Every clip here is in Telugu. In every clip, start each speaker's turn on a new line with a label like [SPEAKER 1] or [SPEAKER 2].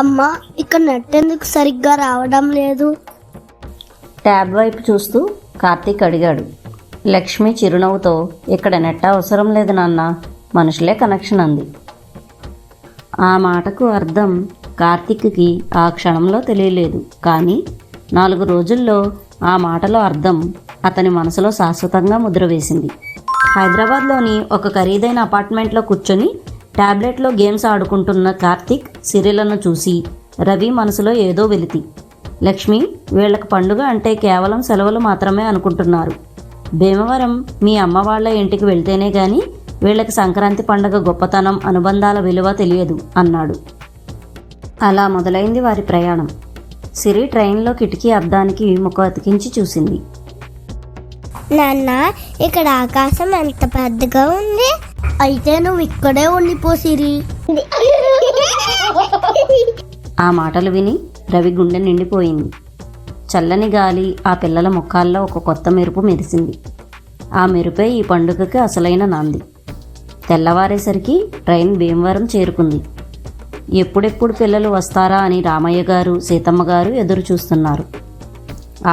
[SPEAKER 1] అమ్మా, ఇక్కడ నెట్ ఎందుకు సరిగ్గా రావడం లేదు?
[SPEAKER 2] ట్యాబ్ వైపు చూస్తూ కార్తీక్ అడిగాడు. లక్ష్మి చిరునవ్వుతో, ఇక్కడ నెట్ అవసరం లేదు నాన్న, మనుషులే కనెక్షన్ అంది. ఆ మాటకు అర్థం కార్తీక్కి ఆ క్షణంలో తెలియలేదు. కానీ 4 రోజుల్లో ఆ మాటలో అర్థం అతని మనసులో శాశ్వతంగా ముద్ర వేసింది. హైదరాబాద్లోని ఒక ఖరీదైన అపార్ట్మెంట్లో కూర్చొని ట్యాబ్లెట్లో గేమ్స్ ఆడుకుంటున్న కార్తీక్ సిరిలను చూసి రవి మనసులో ఏదో వెలితి. లక్ష్మి, వీళ్ళకి పండుగ అంటే కేవలం సెలవులు మాత్రమే అనుకుంటున్నారు. భీమవరం మీ అమ్మ వాళ్ళ ఇంటికి వెళ్తేనే గాని వీళ్ళకి సంక్రాంతి పండుగ గొప్పతనం, అనుబంధాల విలువ తెలియదు అన్నాడు. అలా మొదలైంది వారి ప్రయాణం. సిరి ట్రైన్లో కిటికీ అద్దానికి ముఖ అతికించి చూసింది.
[SPEAKER 3] నాన్న, ఇక్కడ ఆకాశం ఎంత పెద్దగా ఉంది.
[SPEAKER 1] అయితే నువ్వు ఇక్కడే ఉండిపో సిరి.
[SPEAKER 2] ఆ మాటలు విని రవి గుండె నిండిపోయింది. చల్లని గాలి ఆ పిల్లల ముఖాల్లో ఒక కొత్త మెరుపు మెరిసింది. ఆ మెరుపే ఈ పండుగకి అసలైన నాంది. తెల్లవారేసరికి ట్రైన్ భీమవరం చేరుకుంది. ఎప్పుడెప్పుడు పిల్లలు వస్తారా అని రామయ్య గారు, సీతమ్మ గారు ఎదురు చూస్తున్నారు.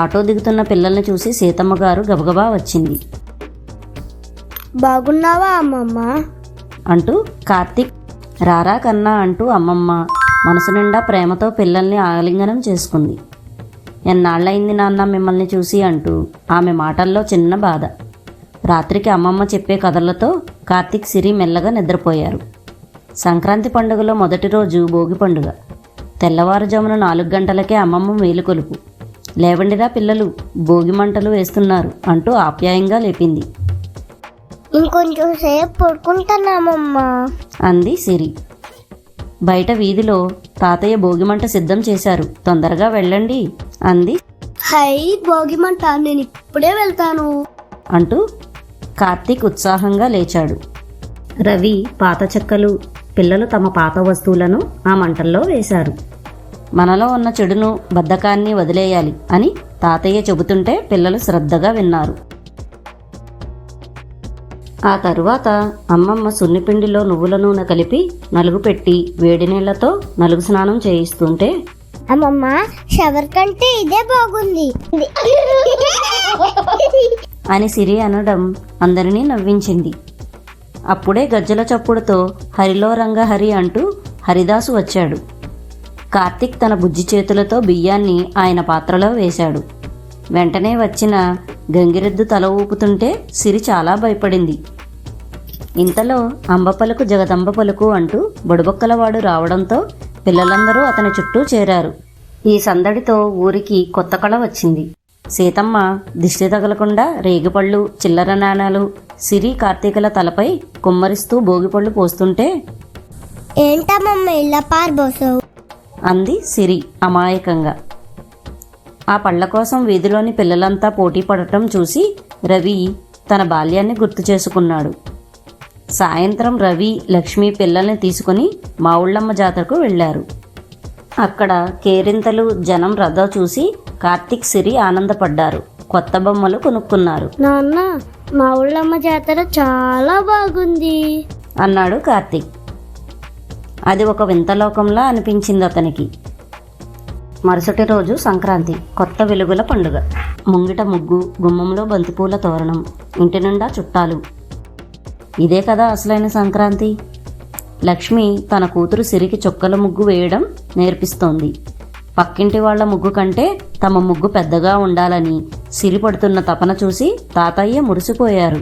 [SPEAKER 2] ఆటో దిగుతున్న పిల్లల్ని చూసి సీతమ్మ గారు గబగబా వచ్చింది.
[SPEAKER 1] బాగున్నావా అమ్మమ్మ
[SPEAKER 2] అంటూ కార్తీక్ రారా కన్నా అంటూ అమ్మమ్మ మనసు నిండా ప్రేమతో పిల్లల్ని ఆలింగనం చేసుకుంది. ఎన్నాళ్ళయింది నాన్న మిమ్మల్ని చూసి అంటూ ఆమె మాటల్లో చిన్న బాధ. రాత్రికి అమ్మమ్మ చెప్పే కథలతో కార్తీక్, సిరి మెల్లగా నిద్రపోయారు. సంక్రాంతి పండుగలో మొదటి రోజు భోగి పండుగ. తెల్లవారుజామున 4 గంటలకే అమ్మమ్మ మేలుకొలుపు. లేవండిరా పిల్లలు, భోగి మంటలు వేస్తున్నారు అంటూ ఆప్యాయంగా లేపింది.
[SPEAKER 3] ఇంకొంచెం సేపు పడుకుంటానమ్మా
[SPEAKER 2] అంది సిరి. బయట వీధిలో తాతయ్య భోగిమంట సిద్ధం చేశారు, తొందరగా వెళ్ళండి అంది.
[SPEAKER 1] హై, భోగిమంట, నేను ఇప్పుడే వెళ్తాను
[SPEAKER 2] అంటూ కార్తీక్ ఉత్సాహంగా లేచాడు. రవి పాత చెక్కలు, పిల్లలు తమ పాత వస్తువులను ఆ మంటల్లో వేశారు. మనలో ఉన్న చెడును, బద్ధకాన్ని వదిలేయాలి అని తాతయ్య చెబుతుంటే పిల్లలు శ్రద్ధగా విన్నారు. ఆ తరువాత అమ్మమ్మ సున్నిపిండిలో నువ్వుల నూనె కలిపి నలుగు పెట్టి వేడి నీళ్లతో నలుగు స్నానం చేయిస్తుంటే,
[SPEAKER 3] అమ్మమ్మ, షవర్ కంటే ఇదే బాగుంది
[SPEAKER 2] అని సిరి అనడం అందరినీ నవ్వించింది. అప్పుడే గజ్జల చప్పుడుతో హరిలో రంగ హరి అంటూ హరిదాసు వచ్చాడు. కార్తీక్ తన బుజ్జి చేతులతో బియ్యాన్ని ఆయన పాత్రలో వేశాడు. వెంటనే వచ్చిన గంగిరెద్దు తల ఊపుతుంటే సిరి చాలా భయపడింది. ఇంతలో అంబ పలుకు జగదంబ పలుకు అంటూ బుడబొక్కలవాడు రావడంతో పిల్లలందరూ అతని చుట్టూ చేరారు. ఈ సందడితో ఊరికి కొత్త కళ వచ్చింది. సీతమ్మ దిష్టి తగలకుండా రేగిపళ్ళు, చిల్లర నాణాలు సిరి, కార్తీకుల తలపై కుమ్మరిస్తూ భోగిపళ్ళు పోస్తుంటే,
[SPEAKER 3] ఏంటమ్మమ్మ ఇలా పారబోసావు
[SPEAKER 2] అంది సిరి అమాయకంగా. ఆ పళ్ల కోసం వీధిలోని పిల్లలంతా పోటీ పడటం చూసి రవి తన బాల్యాన్ని గుర్తు చేసుకున్నాడు. సాయంత్రం రవి, లక్ష్మి పిల్లల్ని తీసుకుని మా ఊళ్ళమ్మ జాతరకు వెళ్లారు. అక్కడ కేరింతలు, జనం రథ చూసి కార్తీక్, సిరి ఆనందపడ్డారు. కొత్త బొమ్మలు కొనుక్కున్నారు.
[SPEAKER 1] నాన్న, మా ఊళ్ళమ్మ జాతర చాలా బాగుంది
[SPEAKER 2] అన్నాడు కార్తీక్. అది ఒక వింతలోకంలా అనిపించింది అతనికి. మరుసటి రోజు సంక్రాంతి, కొత్త వెలుగుల పండుగ. ముంగిట ముగ్గు, గుమ్మంలో బంతిపూల తోరణం, ఇంటి నిండా చుట్టాలు. ఇదే కదా అసలైన సంక్రాంతి. లక్ష్మి తన కూతురు సిరికి చుక్కల ముగ్గు వేయడం నేర్పిస్తోంది. పక్కింటి వాళ్ల ముగ్గు కంటే తమ ముగ్గు పెద్దగా ఉండాలని సిరి పడుతున్న తపన చూసి తాతయ్య మురిసిపోయారు.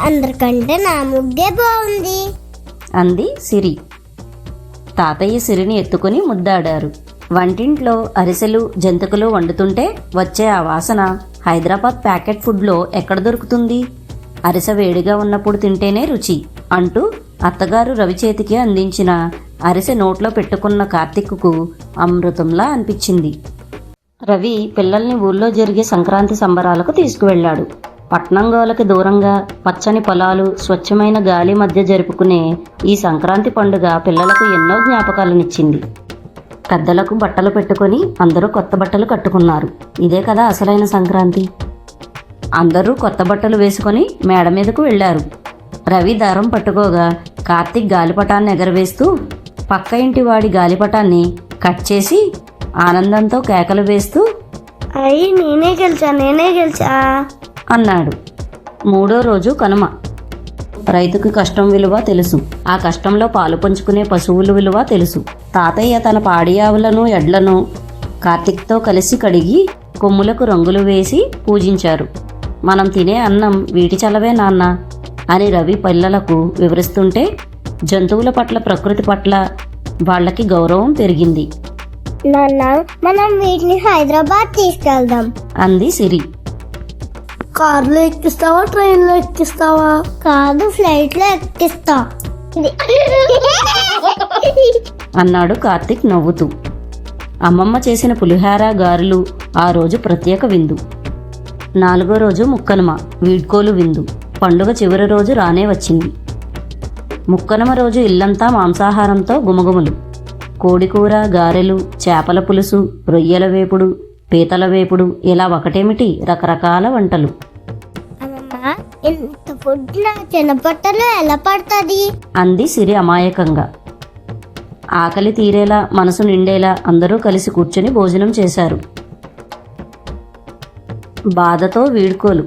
[SPEAKER 3] అందరికంటే నా ముగ్గే బాగుంది
[SPEAKER 2] అంది సిరి. తాతయ్య సిరిని ఎత్తుకుని ముద్దాడారు. వంటింట్లో అరిసెలు, జంతికలు వండుతుంటే వచ్చే ఆ వాసన హైదరాబాద్ ప్యాకెట్ ఫుడ్లో ఎక్కడ దొరుకుతుంది? అరిసె వేడిగా ఉన్నప్పుడు తింటేనే రుచి అంటూ అత్తగారు రవి చేతికి అందించిన అరిసె నోట్లో పెట్టుకున్న కార్తీక్కు అమృతంలా అనిపించింది. రవి పిల్లల్ని ఊళ్ళో జరిగే సంక్రాంతి సంబరాలకు తీసుకువెళ్లాడు. పట్నం గోలకి దూరంగా పచ్చని పొలాలు, స్వచ్ఛమైన గాలి మధ్య జరుపుకునే ఈ సంక్రాంతి పండుగ పిల్లలకు ఎన్నో జ్ఞాపకాలనిచ్చింది. పెద్దలకు బట్టలు పెట్టుకొని అందరూ కొత్త బట్టలు కట్టుకున్నారు. ఇదే కదా అసలైన సంక్రాంతి. అందరూ కొత్త బట్టలు వేసుకొని మేడ మీదకు వెళ్లారు. రవి దారం పట్టుకోగా కార్తీక్ గాలిపటాన్ని ఎగరవేస్తూ పక్క ఇంటి వాడి గాలిపటాన్ని కట్ చేసి ఆనందంతో కేకలు వేస్తూ
[SPEAKER 1] అయ్యి నేనే గెలిచా
[SPEAKER 2] అన్నాడు. మూడో రోజు కనుమ. రైతుకు కష్టం విలువ తెలుసు. ఆ కష్టంలో పాలు పంచుకునే పశువుల విలువ తెలుసు. తాతయ్య తన పాడి ఆవులను ఎడ్లను కార్తీక్తో కలిసి కడిగి కొమ్ములకు రంగులు వేసి పూజించారు. మనం తినే అన్నం వీటి చలవే నాన్న అని రవి పిల్లలకు వివరిస్తుంటే జంతువుల పట్ల, ప్రకృతి పట్ల వాళ్ళకి గౌరవం పెరిగింది.
[SPEAKER 3] నాన్న మనం వీటిని హైదరాబాద్ తీసుకెళ్దాం
[SPEAKER 2] అంది సిరి.
[SPEAKER 1] కార్లో ఎక్కిస్తావా, ట్రైన్లో ఎక్కిస్తావా?
[SPEAKER 3] కాదు, ఫ్లైట్ లో ఎక్కిస్తా
[SPEAKER 2] అన్నాడు కార్తీక్ నవ్వుతూ. అమ్మమ్మ చేసిన పులిహార, గారెలు ఆ రోజు ప్రత్యేక విందు. నాలుగో రోజు ముక్కనుమ, వీడ్కోలు విందు. పండుగ చివరి రోజు రానే వచ్చింది. ముక్కనుమ రోజు ఇల్లంతా మాంసాహారంతో గుమగుమలు. కోడికూర, గారెలు, చేపల పులుసు, రొయ్యల వేపుడు, పీతల వేపుడు, ఇలా ఒకటేమిటి రకరకాల వంటలు.
[SPEAKER 3] అమ్మమ్మ, ఇంత ఫుడ్ నా చిన్నపట్టలో ఎలా పడుతుంది?
[SPEAKER 2] అంది సిరి అమాయకంగా. ఆకలి తీరేలా, మనసు నిండేలా అందరూ కలిసి కూర్చొని భోజనం చేశారు. బాధతో వీడ్కోలు.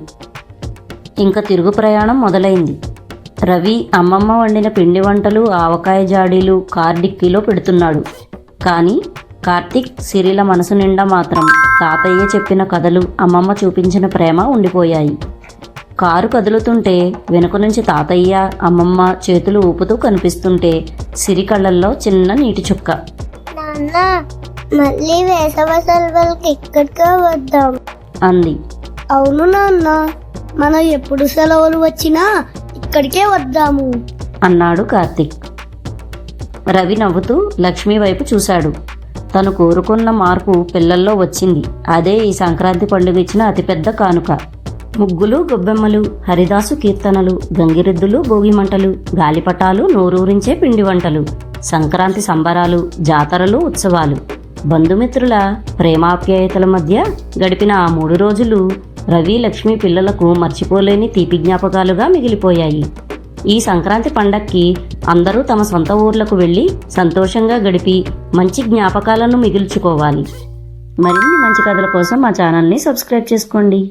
[SPEAKER 2] ఇంకా తిరుగు ప్రయాణం మొదలైంది. రవి అమ్మమ్మ వండిన పిండి వంటలు, ఆవకాయ జాడీలు కార్ డిక్కీలో పెడుతున్నాడు. కానీ కార్తీక్, సిరిల మనసు నిండా మాత్రం తాతయ్య చెప్పిన కథలు, అమ్మమ్మ చూపించిన ప్రేమ ఉండిపోయాయి. కారు కదులుతుంటే వెనుక నుంచి తాతయ్య, అమ్మమ్మ చేతులు ఊపుతూ కనిపిస్తుంటే సిరి కళ్ళల్లో చిన్న నీటి చుక్క.
[SPEAKER 3] నాన్న, మళ్ళీ వేసవ సెలవులకి ఇక్కడికే వద్దాం
[SPEAKER 2] అంది.
[SPEAKER 1] అవును నాన్న, మనం ఎప్పుడు సెలవులు వచ్చినా ఇక్కడికే వద్దాము
[SPEAKER 2] అన్నాడు కార్తీక్. రవి నవ్వుతూ లక్ష్మి వైపు చూశాడు. తను కోరుకున్న మార్పు పిల్లల్లో వచ్చింది. అదే ఈ సంక్రాంతి పండుగ ఇచ్చిన అతిపెద్ద కానుక. ముగ్గులు, గొబ్బెమ్మలు, హరిదాసు కీర్తనలు, గంగిరెద్దులు, భోగిమంటలు, గాలిపటాలు, నోరూరించే పిండి వంటలు, సంక్రాంతి సంబరాలు, జాతరలు, ఉత్సవాలు. బంధుమిత్రుల ప్రేమాప్యాయతల మధ్య గడిపిన ఆ 3 రోజులు రవి, లక్ష్మి పిల్లలకు మర్చిపోలేని తీపి జ్ఞాపకాలుగా మిగిలిపోయాయి. ఈ సంక్రాంతి పండక్కి అందరూ తమ సొంత ఊర్లకు వెళ్ళి సంతోషంగా గడిపి మంచి జ్ఞాపకాలను మిగుల్చుకోవాలి. మరిన్ని మంచి కథల కోసం మా ఛానల్ని సబ్స్క్రైబ్ చేసుకోండి.